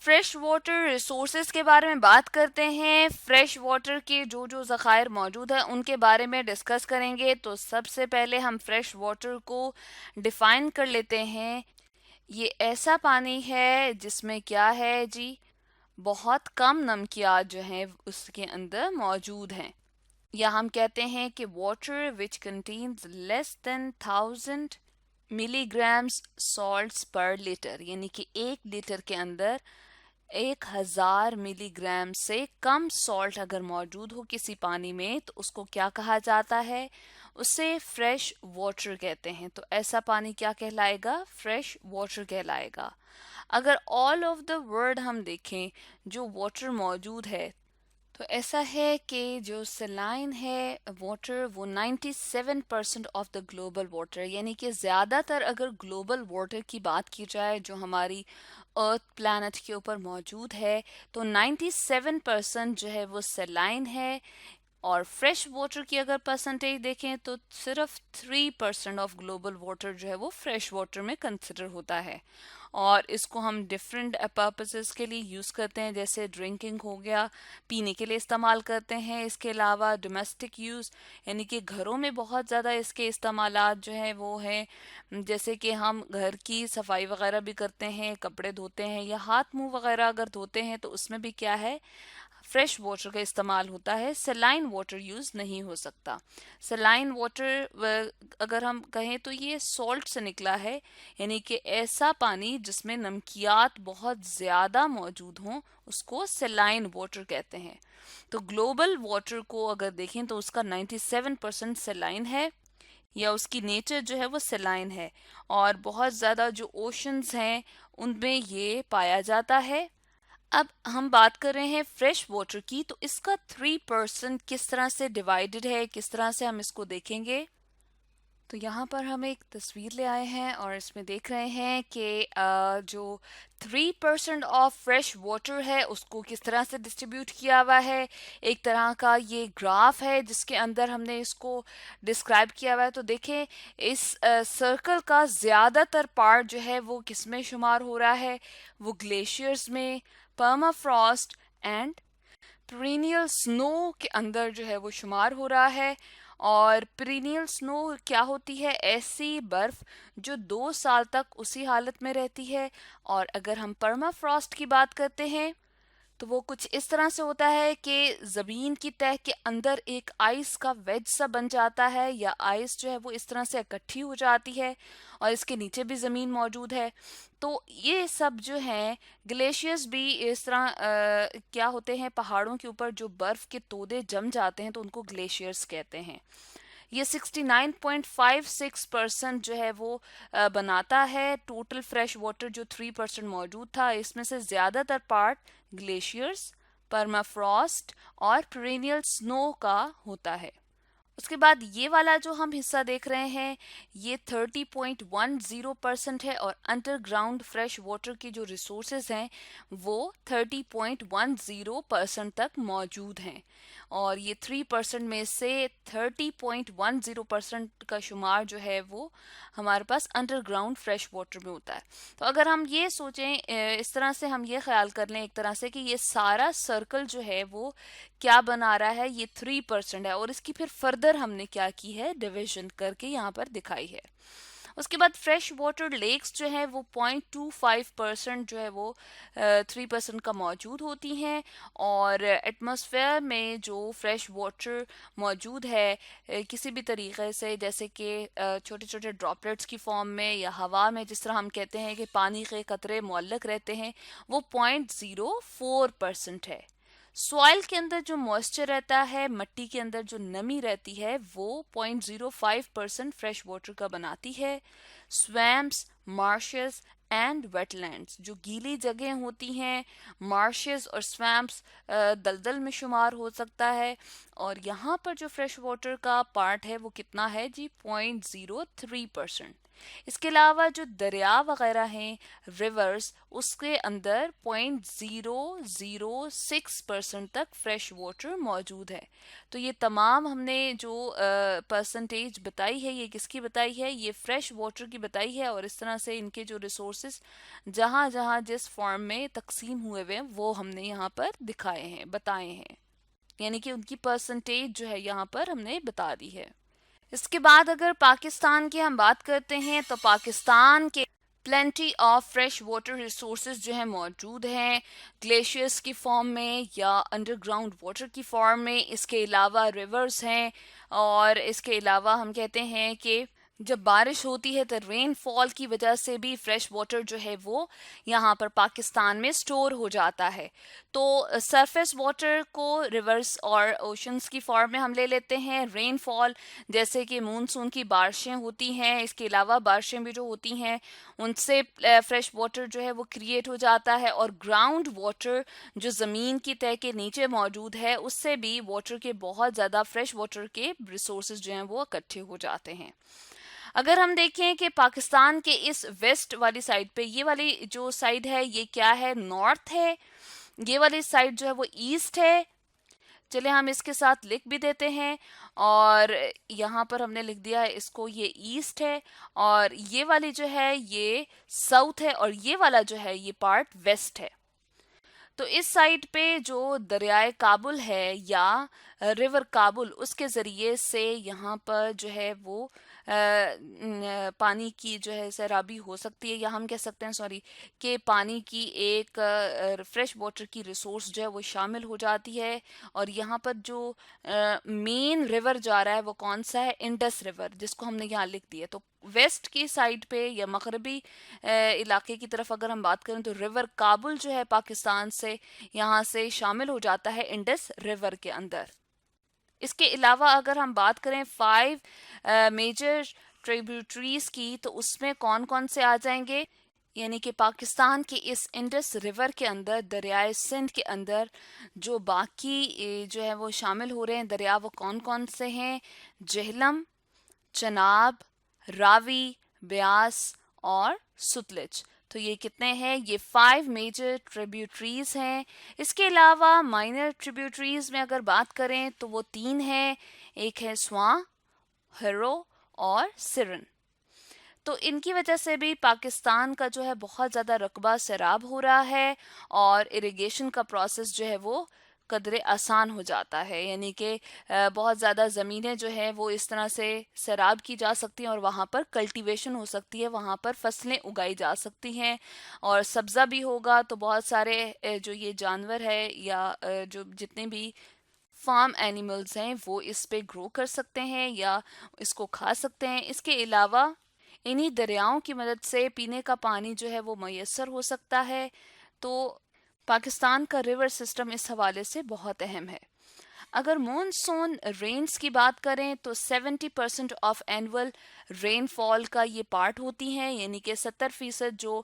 Fresh water resources کے بارے میں بات کرتے ہیں. فریش واٹر کے جو ذخائر موجود ہیں ان کے بارے میں ڈسکس کریں گے. تو سب سے پہلے ہم فریش واٹر کو ڈیفائن کر لیتے ہیں. یہ ایسا پانی ہے جس میں کیا ہے جی، بہت کم نمکیات جو ہیں اس کے اندر موجود ہیں. یا ہم کہتے ہیں کہ واٹر وچ کنٹینز لیس دین 1000 ملی گرامز سالٹس پر لیٹر، یعنی کہ 1 لیٹر کے اندر 1000 ملی گرام سے کم سالٹ اگر موجود ہو کسی پانی میں تو اس کو کیا کہا جاتا ہے؟ اسے فریش واٹر کہتے ہیں. تو ایسا پانی کیا کہلائے گا؟ فریش واٹر کہلائے گا. اگر آل آف دا ورلڈ ہم دیکھیں جو واٹر موجود ہے تو ایسا ہے کہ جو سلائن ہے واٹر وہ 97% آف دا گلوبل واٹر، یعنی کہ زیادہ تر اگر گلوبل واٹر کی بات کی جائے جو ہماری ارتھ پلانٹ کے اوپر موجود ہے تو 97% جو ہے وہ سلائن ہے. اور فریش واٹر کی اگر پرسنٹیج دیکھیں تو صرف 3% آف گلوبل واٹر جو ہے وہ فریش واٹر میں کنسیڈر ہوتا ہے. اور اس کو ہم ڈفرینٹ پرپسز کے لیے یوز کرتے ہیں، جیسے ڈرنکنگ ہو گیا، پینے کے لیے استعمال کرتے ہیں. اس کے علاوہ ڈومیسٹک یوز، یعنی کہ گھروں میں بہت زیادہ اس کے استعمالات جو ہیں وہ ہیں، جیسے کہ ہم گھر کی صفائی وغیرہ بھی کرتے ہیں، کپڑے دھوتے ہیں یا ہاتھ منہ وغیرہ اگر دھوتے ہیں تو اس میں بھی کیا ہے؟ فریش واٹر کا استعمال ہوتا ہے. سلائن واٹر یوز نہیں ہو سکتا. سلائن واٹر اگر ہم کہیں تو یہ سالٹ سے نکلا ہے، یعنی کہ ایسا پانی جس میں نمکیات بہت زیادہ موجود ہوں اس کو سلائن واٹر کہتے ہیں. تو گلوبل واٹر کو اگر دیکھیں تو اس کا 97% سلائن ہے، یا اس کی نیچر جو ہے وہ سلائن ہے. اور بہت زیادہ جو اوشنز ہیں ان میں یہ پایا جاتا ہے. اب ہم بات کر رہے ہیں فریش واٹر کی، تو اس کا 3% کس طرح سے ڈیوائیڈڈ ہے، کس طرح سے ہم اس کو دیکھیں گے. تو یہاں پر ہم ایک تصویر لے آئے ہیں اور اس میں دیکھ رہے ہیں کہ جو 3% آف فریش واٹر ہے اس کو کس طرح سے ڈسٹریبیوٹ کیا ہوا ہے. ایک طرح کا یہ گراف ہے جس کے اندر ہم نے اس کو ڈسکرائب کیا ہوا ہے. تو دیکھیں اس سرکل کا زیادہ تر پارٹ جو ہے وہ کس میں شمار ہو رہا ہے؟ وہ گلیشیئرز میں، پرما فراسٹ اینڈ پرینیل سنو کے اندر جو ہے وہ شمار ہو رہا ہے. اور پرینیل سنو کیا ہوتی ہے؟ ایسی برف جو 2 سال تک اسی حالت میں رہتی ہے. اور اگر ہم پرما فراسٹ کی بات کرتے ہیں تو وہ کچھ اس طرح سے ہوتا ہے کہ زمین کی تہہ کے اندر ایک آئس کا ویج سا بن جاتا ہے، یا آئس جو ہے وہ اس طرح سے اکٹھی ہو جاتی ہے اور اس کے نیچے بھی زمین موجود ہے. تو یہ سب جو ہیں گلیشیئرز بھی اس طرح کیا ہوتے ہیں، پہاڑوں کے اوپر جو برف کے تودے جم جاتے ہیں تو ان کو گلیشیئرز کہتے ہیں. یہ 69.56% جو ہے وہ بناتا ہے ٹوٹل فریش واٹر. جو 3% موجود تھا اس میں سے زیادہ تر پارٹ گلیشیئرز، پرمافراسٹ اور پرینیل سنو کا ہوتا ہے. اس کے بعد یہ والا جو ہم حصہ دیکھ رہے ہیں یہ 30.10% ہے. اور انڈر گراؤنڈ فریش واٹر کی جو ریسورسز ہیں وہ 30.10% تک موجود ہیں. اور یہ 3% میں سے 30.10% کا شمار جو ہے وہ ہمارے پاس انڈر گراؤنڈ فریش واٹر میں ہوتا ہے. تو اگر ہم یہ سوچیں اس طرح سے، ہم یہ خیال کر لیں ایک طرح سے کہ یہ سارا سرکل جو ہے وہ کیا بنا رہا ہے؟ یہ 3% ہے. اور اس کی پھر فردر ہم نے کیا کی ہے؟ ڈویژن کر کے یہاں پر دکھائی ہے. اس کے بعد فریش واٹر لیکس جو ہے وہ 0.25% جو ہے وہ 3% کا موجود ہوتی ہیں. اور ایٹماسفیئر میں جو فریش واٹر موجود ہے کسی بھی طریقے سے، جیسے کہ چھوٹے چھوٹے ڈراپلیٹس کی فارم میں یا ہوا میں، جس طرح ہم کہتے ہیں کہ پانی کے قطرے معلق رہتے ہیں، وہ 0.04% ہے. سوائل کے اندر جو موئسچر رہتا ہے، مٹی کے اندر جو نمی رہتی ہے، وہ 0.05% فریش واٹر کا بناتی ہے. سویمپس، مارشز اینڈ ویٹ لینڈز، جو گیلی جگہیں ہوتی ہیں، مارشز اور سویمپس دلدل میں شمار ہو سکتا ہے. اور یہاں پر جو فریش واٹر کا پارٹ ہے وہ کتنا ہے جی؟ 0.03%. اس کے علاوہ جو دریا وغیرہ ہیں، ریورز، اس کے اندر 0.006% تک فریش واٹر موجود ہے. تو یہ تمام ہم نے جو پرسنٹیج بتائی ہے یہ کس کی بتائی ہے؟ یہ فریش واٹر کی بتائی ہے. اور اس طرح سے ان کے جو ریسورسز ریسورسز جہاں جہاں جس فارم میں تقسیم ہوئے ہوئے ہیں وہ ہم نے یہاں پر دکھائے ہیں، بتائے ہیں، یعنی کہ ان کی پرسنٹیج جو ہے یہاں پر ہم نے بتا دی ہے۔ اس کے بعد اگر پاکستان کی ہم بات کرتے ہیں تو پاکستان کے plenty of fresh water resources جو ہیں موجود ہیں، گلیشیئرس کی فارم میں یا انڈر گراؤنڈ واٹر کی فارم میں۔ اس کے علاوہ ریورز ہیں، اور اس کے علاوہ ہم کہتے ہیں کہ جب بارش ہوتی ہے تو رین فال کی وجہ سے بھی فریش واٹر جو ہے وہ یہاں پر پاکستان میں سٹور ہو جاتا ہے۔ تو سرفیس واٹر کو ریورس اور اوشنز کی فارم میں ہم لے لیتے ہیں۔ رین فال جیسے کہ مونسون کی بارشیں ہوتی ہیں، اس کے علاوہ بارشیں بھی جو ہوتی ہیں ان سے فریش واٹر جو ہے وہ کریٹ ہو جاتا ہے، اور گراؤنڈ واٹر جو زمین کی تہہ کے نیچے موجود ہے اس سے بھی واٹر کے بہت زیادہ فریش واٹر کے ریسورسز جو ہیں وہ اکٹھے ہو جاتے ہیں۔ اگر ہم دیکھیں کہ پاکستان کے اس ویسٹ والی سائڈ پہ، یہ والی جو سائڈ ہے یہ کیا ہے، نارتھ ہے، یہ والی سائڈ جو ہے وہ ایسٹ ہے۔ چلے ہم اس کے ساتھ لکھ بھی دیتے ہیں، اور یہاں پر ہم نے لکھ دیا ہے اس کو، یہ ایسٹ ہے، اور یہ والی جو ہے یہ ساؤتھ ہے، اور یہ والا جو ہے یہ پارٹ ویسٹ ہے۔ تو اس سائٹ پہ جو دریائے کابل ہے یا ریور کابل، اس کے ذریعے سے یہاں پر جو ہے وہ پانی کی جو ہے سیرابی ہو سکتی ہے، یا ہم کہہ سکتے ہیں کہ پانی کی ایک فریش واٹر کی ریسورس جو ہے وہ شامل ہو جاتی ہے۔ اور یہاں پر جو مین ریور جا رہا ہے وہ کون سا ہے، انڈس ریور، جس کو ہم نے یہاں لکھ دیا۔ تو ویسٹ کی سائڈ پہ یا مغربی علاقے کی طرف اگر ہم بات کریں تو ریور کابل جو ہے پاکستان سے یہاں سے شامل ہو جاتا ہے انڈس ریور کے اندر۔ اس کے علاوہ اگر ہم بات کریں 5 میجر ٹریبیوٹریز کی، تو اس میں کون کون سے آ جائیں گے، یعنی کہ پاکستان کی اس انڈس ریور کے اندر، دریائے سندھ کے اندر جو باقی جو ہے وہ شامل ہو رہے ہیں دریا، وہ کون کون سے ہیں، جہلم، چناب، راوی، بیاس اور ستلج۔ تو یہ کتنے ہیں، یہ 5 میجر ٹریبیوٹریز ہیں۔ اس کے علاوہ مائنر ٹریبیوٹریز میں اگر بات کریں تو وہ 3 ہیں، ایک ہے سواں، ہرو اور سرن۔ تو ان کی وجہ سے بھی پاکستان کا جو ہے بہت زیادہ رقبہ سیراب ہو رہا ہے، اور اریگیشن کا پروسیس جو ہے وہ قدرے آسان ہو جاتا ہے، یعنی کہ بہت زیادہ زمینیں جو ہے وہ اس طرح سے سیراب کی جا سکتی ہیں، اور وہاں پر کلٹیویشن ہو سکتی ہے، وہاں پر فصلیں اگائی جا سکتی ہیں، اور سبزہ بھی ہوگا، تو بہت سارے جو یہ جانور ہے یا جو جتنے بھی فارم اینیملز ہیں وہ اس پہ گرو کر سکتے ہیں یا اس کو کھا سکتے ہیں۔ اس کے علاوہ انہی دریاؤں کی مدد سے پینے کا پانی جو ہے وہ میسر ہو سکتا ہے۔ تو پاکستان کا ریور سسٹم اس حوالے سے بہت اہم ہے۔ اگر مونسون رینز کی بات کریں تو 70% آف اینول رین فال کا یہ پارٹ ہوتی ہیں، یعنی کہ 70% جو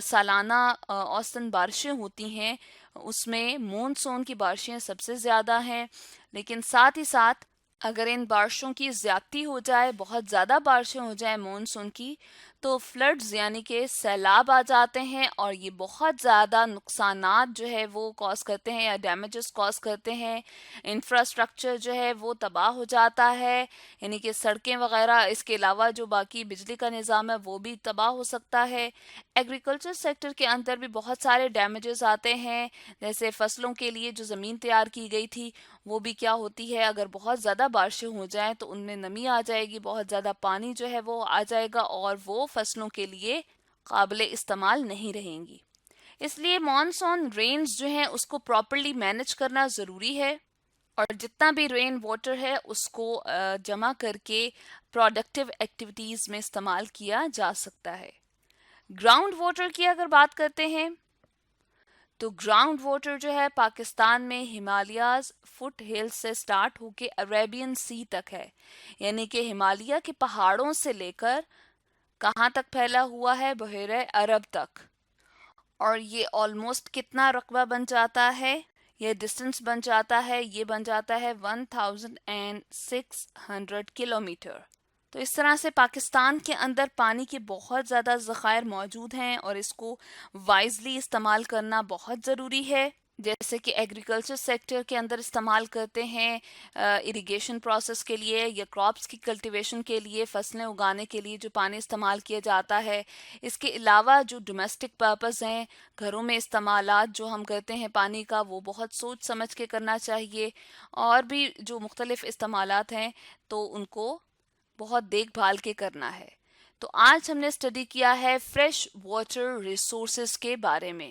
سالانہ اوسطاً بارشیں ہوتی ہیں اس میں مونسون کی بارشیں سب سے زیادہ ہیں۔ لیکن ساتھ ہی ساتھ اگر ان بارشوں کی زیادتی ہو جائے، بہت زیادہ بارشیں ہو جائیں مونسون کی، تو فلڈز یعنی کہ سیلاب آ جاتے ہیں، اور یہ بہت زیادہ نقصانات جو ہے وہ کاز کرتے ہیں یا ڈیمیجز کاز کرتے ہیں۔ انفراسٹرکچر جو ہے وہ تباہ ہو جاتا ہے، یعنی کہ سڑکیں وغیرہ، اس کے علاوہ جو باقی بجلی کا نظام ہے وہ بھی تباہ ہو سکتا ہے۔ ایگریکلچر سیکٹر کے اندر بھی بہت سارے ڈیمیجز آتے ہیں، جیسے فصلوں کے لیے جو زمین تیار کی گئی تھی وہ بھی کیا ہوتی ہے، اگر بہت زیادہ بارشیں ہو جائیں تو ان میں نمی آ جائے گی، بہت زیادہ پانی جو ہے وہ آ جائے گا، اور وہ فصلوں کے لیے قابل استعمال نہیں رہیں گی۔ اس لیے مانسون رینز جو ہیں اس کو پراپرلی مینج کرنا ضروری ہے، اور جتنا بھی رین واٹر ہے اس کو جمع کر کے پروڈکٹیو ایکٹیویٹیز میں استعمال کیا جا سکتا ہے۔ گراؤنڈ واٹر کی اگر بات کرتے ہیں تو گراؤنڈ واٹر جو ہے پاکستان میں ہمالیاز فٹ ہلز سے سٹارٹ ہو کے عربین سی تک ہے، یعنی کہ ہمالیہ کے پہاڑوں سے لے کر کہاں تک پھیلا ہوا ہے، بحیرہ عرب تک۔ اور یہ آلموسٹ کتنا رقبہ بن جاتا ہے، یہ ڈسٹنس بن جاتا ہے، یہ بن جاتا ہے 1600 کلومیٹر۔ تو اس طرح سے پاکستان کے اندر پانی کے بہت زیادہ ذخائر موجود ہیں، اور اس کو وائزلی استعمال کرنا بہت ضروری ہے۔ جیسے کہ ایگریکلچر سیکٹر کے اندر استعمال کرتے ہیں اریگیشن پروسیس کے لیے یا کراپس کی کلٹیویشن کے لیے، فصلیں اگانے کے لیے جو پانی استعمال کیا جاتا ہے. اس کے علاوہ جو ڈومیسٹک پرپز ہیں، گھروں میں استعمالات جو ہم کرتے ہیں پانی کا، وہ بہت سوچ سمجھ کے کرنا چاہیے. اور بھی جو مختلف استعمالات ہیں تو ان کو بہت دیکھ بھال کے کرنا ہے. تو آج ہم نے اسٹڈی کیا ہے فریش واٹر ریسورسز کے بارے میں.